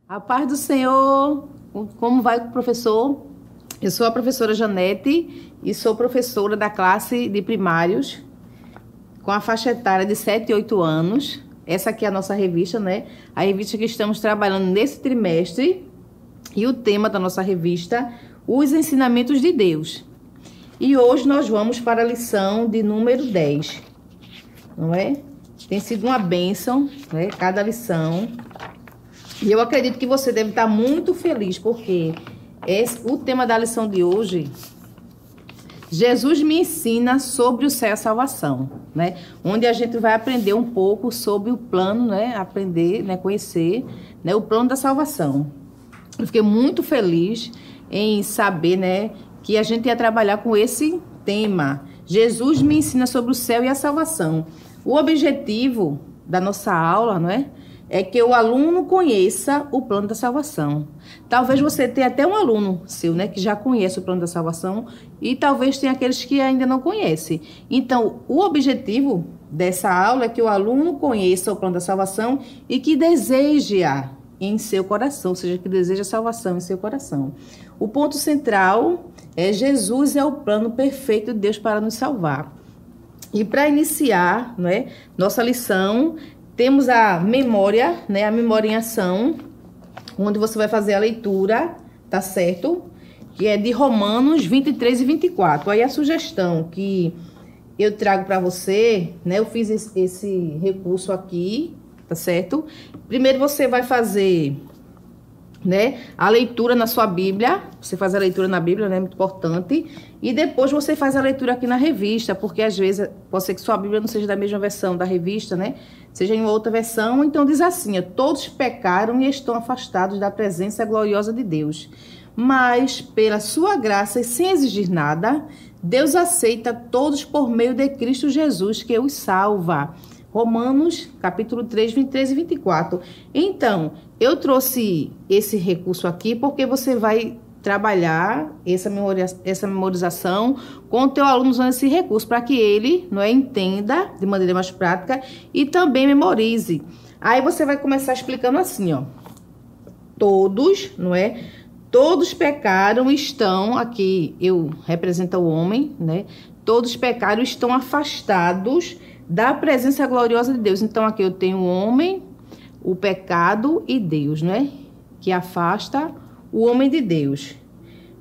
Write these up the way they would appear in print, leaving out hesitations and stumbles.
A paz do Senhor, como vai, professor? Eu sou a professora Janete e sou professora da classe de primários com a faixa etária de 7 e 8 anos. Essa aqui é a nossa revista, né? A revista que estamos trabalhando nesse trimestre e o tema da nossa revista, os ensinamentos de Deus. E hoje nós vamos para a lição de número 10, não é? Tem sido uma bênção, né? Cada lição. E eu acredito que você deve estar muito feliz, porque o tema da lição de hoje, Jesus me ensina sobre o céu e a salvação, né? Onde a gente vai aprender um pouco sobre o plano, né? Aprender, né? Conhecer, né? O plano da salvação. Eu fiquei muito feliz em saber, né? Que a gente ia trabalhar com esse tema. Jesus me ensina sobre o céu e a salvação. O objetivo da nossa aula, não é? É que o aluno conheça o plano da salvação. Talvez você tenha até um aluno seu, né, que já conhece o plano da salvação, e talvez tenha aqueles que ainda não conhecem. Então, o objetivo dessa aula é que o aluno conheça o plano da salvação e que deseje-a em seu coração, ou seja, que deseja a salvação em seu coração. O ponto central é Jesus é o plano perfeito de Deus para nos salvar. E para iniciar, né, nossa lição, temos a memória, né? A memória em ação, onde você vai fazer a leitura, tá certo? Que é de Romanos 23 e 24. Aí a sugestão que eu trago para você, né? Eu fiz esse recurso aqui, tá certo? Primeiro você vai fazer, né? A leitura na sua Bíblia. Você faz a leitura na Bíblia, né? Muito importante. E depois você faz a leitura aqui na revista, porque às vezes pode ser que sua Bíblia não seja da mesma versão da revista, né? Seja em outra versão. Então diz assim, ó, todos pecaram e estão afastados da presença gloriosa de Deus. Mas pela sua graça e sem exigir nada, Deus aceita todos por meio de Cristo Jesus, que os salva. Romanos, capítulo 3, 23 e 24. Então, eu trouxe esse recurso aqui porque você vai trabalhar essa memorização com o teu aluno usando esse recurso, para que ele, não é, entenda de maneira mais prática e também memorize. Aí você vai começar explicando assim, ó. Todos, não é? Todos pecaram e estão, aqui eu represento o homem, né? Todos pecaram e estão afastados da presença gloriosa de Deus. Então, aqui eu tenho o homem, o pecado e Deus, né? Que afasta o homem de Deus.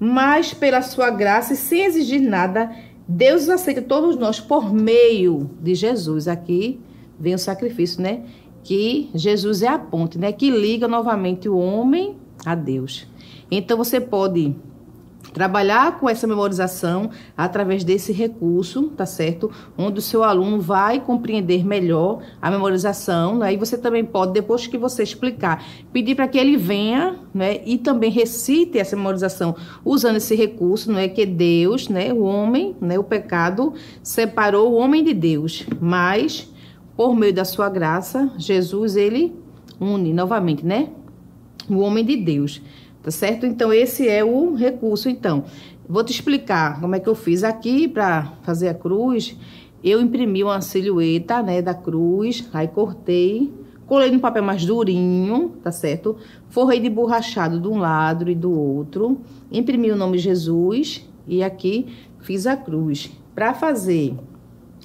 Mas, pela sua graça e sem exigir nada, Deus aceita todos nós por meio de Jesus. Aqui vem o sacrifício, né? Que Jesus é a ponte, né? Que liga novamente o homem a Deus. Então, você pode trabalhar com essa memorização através desse recurso, tá certo? Onde o seu aluno vai compreender melhor a memorização, né? E você também pode, depois que você explicar, pedir para que ele venha, né? E também recite essa memorização usando esse recurso, não é? Que Deus, né? O homem, né? O pecado separou o homem de Deus, mas por meio da sua graça, Jesus, ele une novamente, né? O homem de Deus. Tá certo? Então, esse é o recurso. Então, vou te explicar como é que eu fiz aqui para fazer a cruz. Eu imprimi uma silhueta, né, da cruz, aí cortei, colei no papel mais durinho, tá certo? Forrei de borrachado de um lado e do outro, imprimi o nome Jesus e aqui fiz a cruz. Para fazer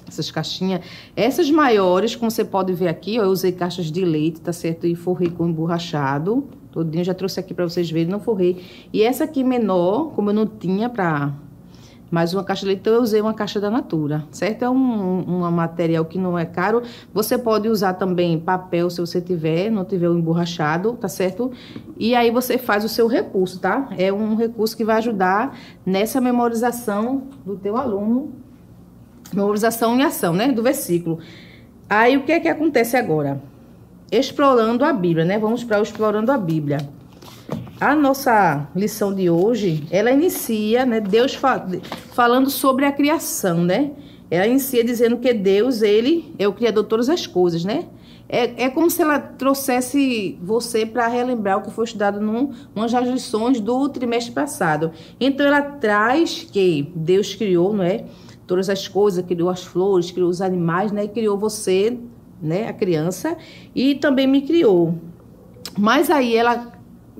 essas caixinhas, essas maiores, como você pode ver aqui, ó, eu usei caixas de leite, tá certo? E forrei com emborrachado todinho, já trouxe aqui para vocês verem, não forrei. E essa aqui menor, como eu não tinha para mais uma caixa de leite, então eu usei uma caixa da Natura, certo? É um material que não é caro. Você pode usar também papel, se você tiver, não tiver o emborrachado, tá certo? E aí você faz o seu recurso, tá? É um recurso que vai ajudar nessa memorização do teu aluno, memorização em ação, né? Do versículo. Aí o que é que acontece agora? Explorando a Bíblia, né? Vamos para o Explorando a Bíblia. A nossa lição de hoje, ela inicia, né? Deus falando sobre a criação, né? Ela inicia dizendo que Deus, ele é o criador de todas as coisas, né? É como se ela trouxesse você para relembrar o que foi estudado numa das lições do trimestre passado. Então, ela traz que Deus criou, não é? Todas as coisas, criou as flores, criou os animais, né? E criou você, né, a criança, e também me criou. Mas aí ela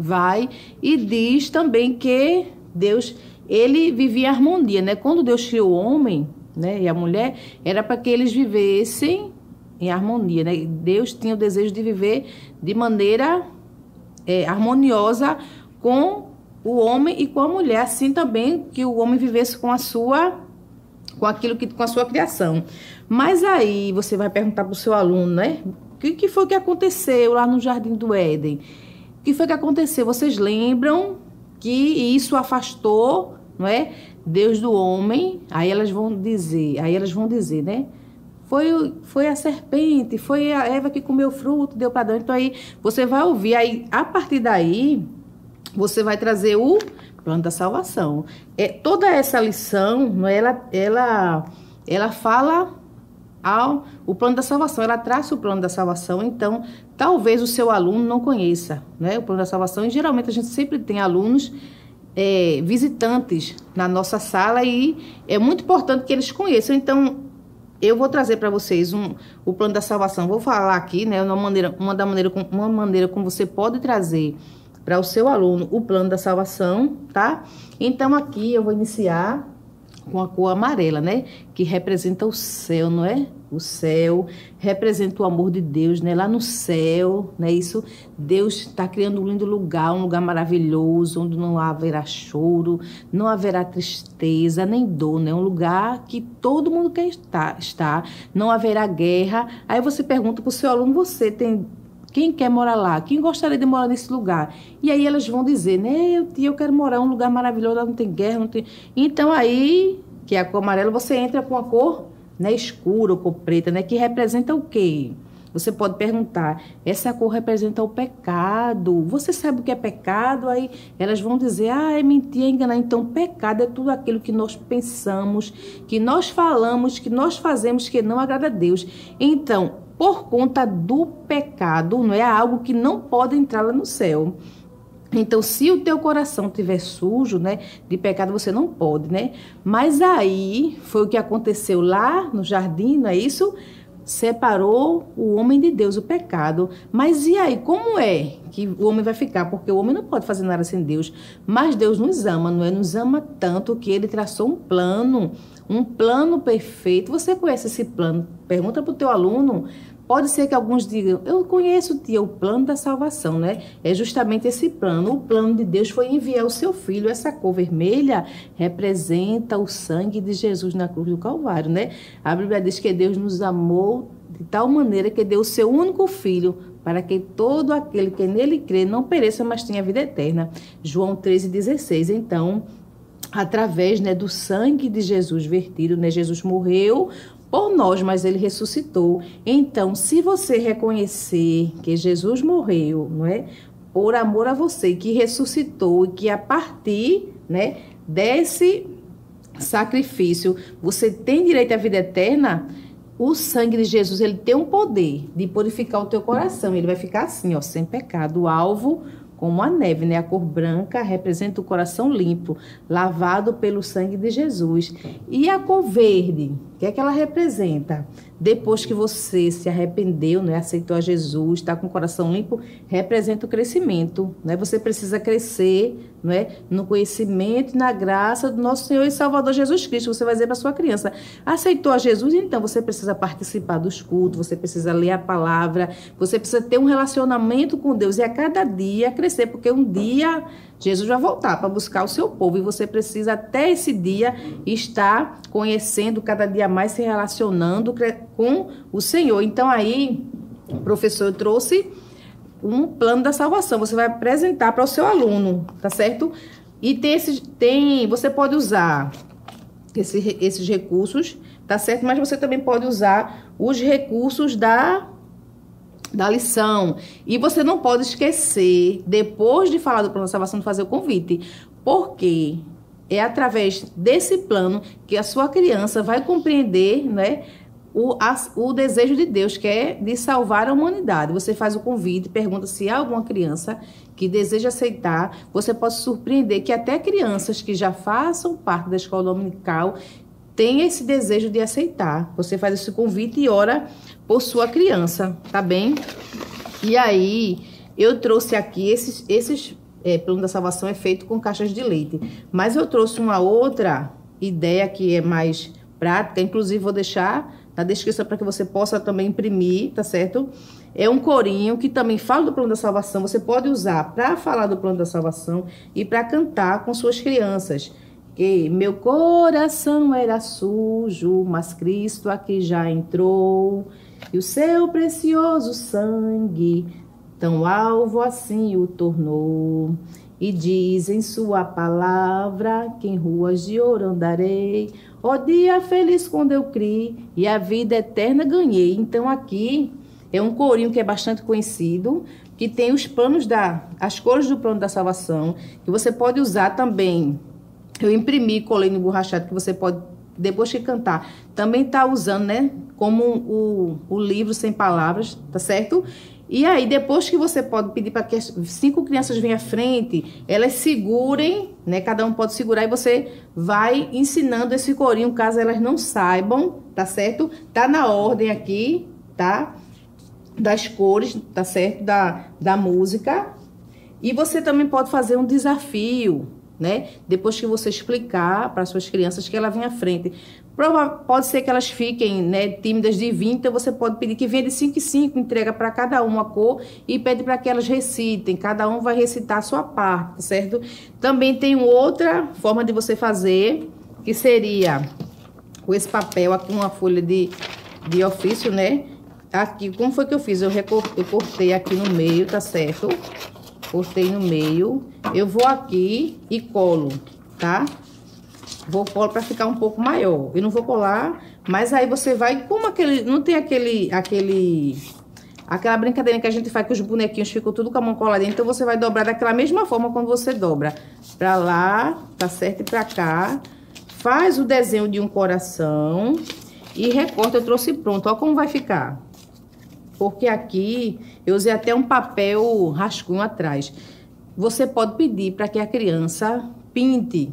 vai e diz também que Deus, ele vivia em harmonia, né? Quando Deus criou o homem, né, e a mulher, era para que eles vivessem em harmonia, né? Deus tinha o desejo de viver de maneira harmoniosa com o homem e com a mulher, assim também que o homem vivesse com a sua criação. Mas aí você vai perguntar para o seu aluno, né? O que foi que aconteceu lá no Jardim do Éden? O que foi que aconteceu? Vocês lembram que isso afastou, não é, Deus do homem? Aí elas vão dizer, né? Foi a serpente, foi a Eva que comeu o fruto, deu para Adão. Então aí você vai ouvir, aí a partir daí você vai trazer o plano da salvação. Toda essa lição, não é, ela fala o plano da salvação, ela traça o plano da salvação. Então, talvez o seu aluno não conheça, né, o plano da salvação. E geralmente a gente sempre tem alunos visitantes na nossa sala e é muito importante que eles conheçam. Então, eu vou trazer para vocês o plano da salvação. Vou falar aqui, né, uma maneira como você pode trazer para o seu aluno o plano da salvação, tá? Então, aqui eu vou iniciar com a cor amarela, né? Que representa o céu, não é? O céu representa o amor de Deus, né? Lá no céu, né? Isso, Deus está criando um lindo lugar, um lugar maravilhoso, onde não haverá choro, não haverá tristeza, nem dor, né? Um lugar que todo mundo quer estar, não haverá guerra. Aí você pergunta para o seu aluno, quem quer morar lá? Quem gostaria de morar nesse lugar? E aí elas vão dizer, né? Eu quero morar em um lugar maravilhoso, lá não tem guerra, não tem... Então aí, que é a cor amarela, você entra com a cor, né, escura ou cor preta, né? Que representa o quê? Você pode perguntar, essa cor representa o pecado. Você sabe o que é pecado? Aí elas vão dizer, é mentir, é enganar. Então, pecado é tudo aquilo que nós pensamos, que nós falamos, que nós fazemos, que não agrada a Deus. Então, por conta do pecado, não é algo que não pode entrar lá no céu. Então, se o teu coração estiver sujo, né, de pecado, você não pode, né? Mas aí foi o que aconteceu lá no jardim, não é isso? Separou o homem de Deus, o pecado. Mas e aí, como é que o homem vai ficar? Porque o homem não pode fazer nada sem Deus. Mas Deus nos ama, não é? Nos ama tanto que ele traçou um plano perfeito. Você conhece esse plano? Pergunta para o teu aluno. Pode ser que alguns digam, eu conheço, tia, o plano da salvação, né? É justamente esse plano. O plano de Deus foi enviar o seu filho. Essa cor vermelha representa o sangue de Jesus na cruz do Calvário, né? A Bíblia diz que Deus nos amou de tal maneira que deu o seu único filho para que todo aquele que nele crê não pereça, mas tenha vida eterna. João 13,16. Então, através, né, do sangue de Jesus vertido, né? Jesus morreu por nós, mas ele ressuscitou. Então, se você reconhecer que Jesus morreu, não é, por amor a você, que ressuscitou e que a partir, né, desse sacrifício você tem direito à vida eterna, o sangue de Jesus, ele tem um poder de purificar o teu coração. Ele vai ficar assim, ó, sem pecado, o alvo como a neve, né? A cor branca representa o coração limpo, lavado pelo sangue de Jesus. E a cor verde, o que é que ela representa? Depois que você se arrependeu, né? Aceitou a Jesus, está com o coração limpo, representa o crescimento, né? Você precisa crescer, não é? No conhecimento e na graça do nosso Senhor e Salvador Jesus Cristo. Você vai dizer para sua criança, aceitou a Jesus, então você precisa participar dos cultos, você precisa ler a palavra, você precisa ter um relacionamento com Deus e a cada dia crescer, porque um dia Jesus vai voltar para buscar o seu povo e você precisa até esse dia estar conhecendo cada dia mais, se relacionando com o Senhor. Então aí, professor, eu trouxe um plano da salvação. Você vai apresentar para o seu aluno, tá certo? E você pode usar esses recursos, tá certo? Mas você também pode usar os recursos da lição. E você não pode esquecer, depois de falar do plano da salvação, de fazer o convite. Porque é através desse plano que a sua criança vai compreender, né, o desejo de Deus, que é de salvar a humanidade. Você faz o convite, pergunta se há alguma criança que deseja aceitar. Você pode se surpreender que até crianças que já façam parte da escola dominical têm esse desejo de aceitar. Você faz esse convite e ora por sua criança, tá bem? E aí, eu trouxe aqui esses Plano da Salvação é feito com caixas de leite. Mas eu trouxe uma outra ideia que é mais prática, inclusive vou deixar na descrição para que você possa também imprimir, tá certo? É um corinho que também fala do Plano da Salvação. Você pode usar para falar do Plano da Salvação e para cantar com suas crianças. Que meu coração era sujo, mas Cristo aqui já entrou, e o seu precioso sangue tão alvo assim o tornou. E diz em sua palavra que em ruas de ouro andarei, ó dia feliz quando eu criei e a vida eterna ganhei. Então aqui é um corinho que é bastante conhecido, que tem os planos as cores do Plano da Salvação, que você pode usar também. Eu imprimi e colei no borrachado, que você pode, depois que cantar, também tá usando, né? Como o livro Sem Palavras, tá certo? E aí, depois que você pode pedir para que as 5 crianças venham à frente, elas segurem, né? Cada um pode segurar e você vai ensinando esse corinho, caso elas não saibam, tá certo? Tá na ordem aqui, tá? Das cores, tá certo? Da música. E você também pode fazer um desafio, né? Depois que você explicar para suas crianças, que ela venha à frente. Pode ser que elas fiquem, né, tímidas de 20, então você pode pedir que venha de 5 em 5, entrega para cada um a cor e pede para que elas recitem. Cada um vai recitar a sua parte, certo? Também tem outra forma de você fazer, que seria com esse papel aqui, uma folha de ofício, né? Aqui, como foi que eu fiz? Eu cortei aqui no meio, tá certo? Cortei no meio. Eu vou aqui e colo, tá? Vou colar para ficar um pouco maior. Eu não vou colar, mas aí você vai... Como aquele... Não tem aquela brincadeira que a gente faz que os bonequinhos ficam tudo com a mão coladinha. Então, você vai dobrar daquela mesma forma quando você dobra. Pra lá, tá certo? E pra cá. Faz o desenho de um coração e recorta. Eu trouxe pronto. Olha como vai ficar. Porque aqui eu usei até um papel rascunho atrás. Você pode pedir para que a criança pinte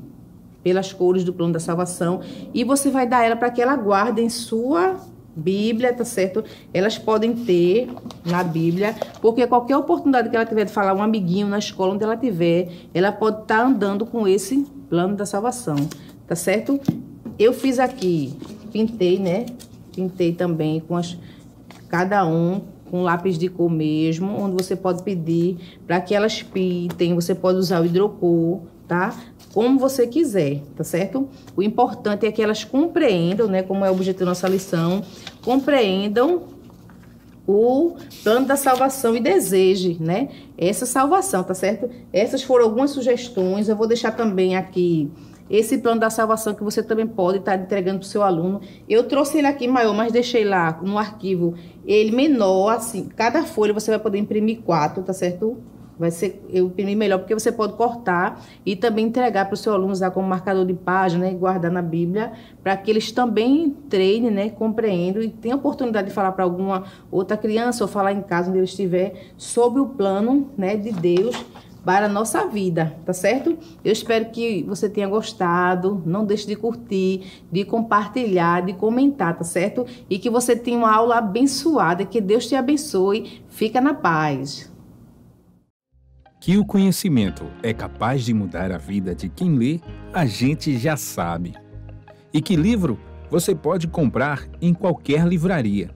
pelas cores do Plano da Salvação e você vai dar ela para que ela guarde em sua Bíblia, tá certo? Elas podem ter na Bíblia, porque qualquer oportunidade que ela tiver de falar um amiguinho na escola onde ela tiver, ela pode estar andando com esse Plano da Salvação, tá certo? Eu fiz aqui, pintei, né? Pintei também com cada um com lápis de cor mesmo, onde você pode pedir para que elas pintem, você pode usar o hidrocor, tá? Como você quiser, tá certo? O importante é que elas compreendam, né, como é o objetivo da nossa lição, compreendam o Plano da Salvação e deseje, né, essa salvação, tá certo? Essas foram algumas sugestões. Eu vou deixar também aqui esse Plano da Salvação que você também pode estar entregando para o seu aluno. Eu trouxe ele aqui maior, mas deixei lá no arquivo ele menor, assim. Cada folha você vai poder imprimir 4, tá certo? Eu imprimi melhor porque você pode cortar e também entregar para o seu aluno, usar como marcador de página, né, e guardar na Bíblia, para que eles também treinem, né, compreendam e tenham a oportunidade de falar para alguma outra criança ou falar em casa onde ele estiver sobre o plano, né, de Deus para a nossa vida, tá certo? Eu espero que você tenha gostado. Não deixe de curtir, de compartilhar, de comentar, tá certo? E que você tenha uma aula abençoada, que Deus te abençoe. Fica na paz. Que o conhecimento é capaz de mudar a vida de quem lê, a gente já sabe. E que livro você pode comprar em qualquer livraria.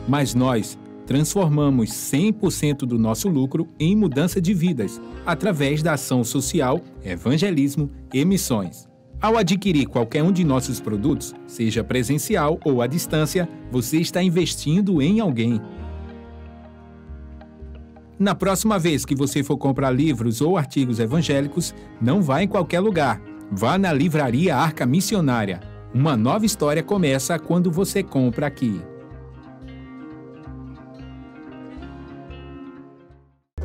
Mas nós transformamos 100% do nosso lucro em mudança de vidas, através da ação social, evangelismo e missões. Ao adquirir qualquer um de nossos produtos, seja presencial ou à distância, você está investindo em alguém. Na próxima vez que você for comprar livros ou artigos evangélicos, não vá em qualquer lugar. Vá na Livraria Arca Missionária. Uma nova história começa quando você compra aqui.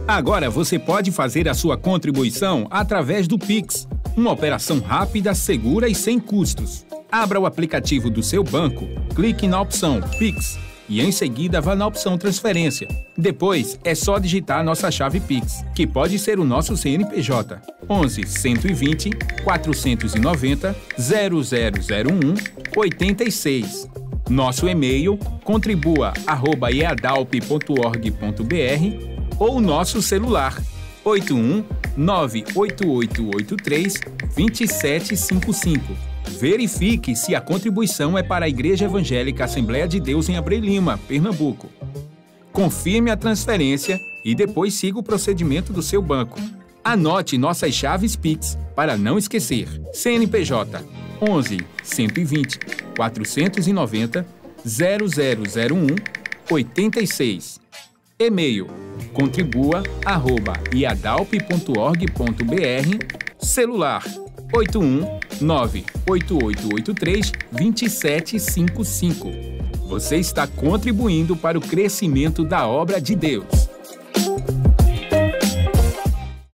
Agora você pode fazer a sua contribuição através do Pix. Uma operação rápida, segura e sem custos. Abra o aplicativo do seu banco, clique na opção Pix e em seguida vá na opção Transferência. Depois é só digitar nossa chave Pix, que pode ser o nosso CNPJ 11 120 490 0001 86. Nosso e-mail contribua@eadalp.org.br ou nosso celular 81-98883-2755. Verifique se a contribuição é para a Igreja Evangélica Assembleia de Deus em Abreu Lima, Pernambuco. Confirme a transferência e depois siga o procedimento do seu banco. Anote nossas chaves Pix para não esquecer. CNPJ 11 120 490 0001 86. E-mail contribua@iadalp.org.br. Celular 81-98883-2755. Você está contribuindo para o crescimento da obra de Deus.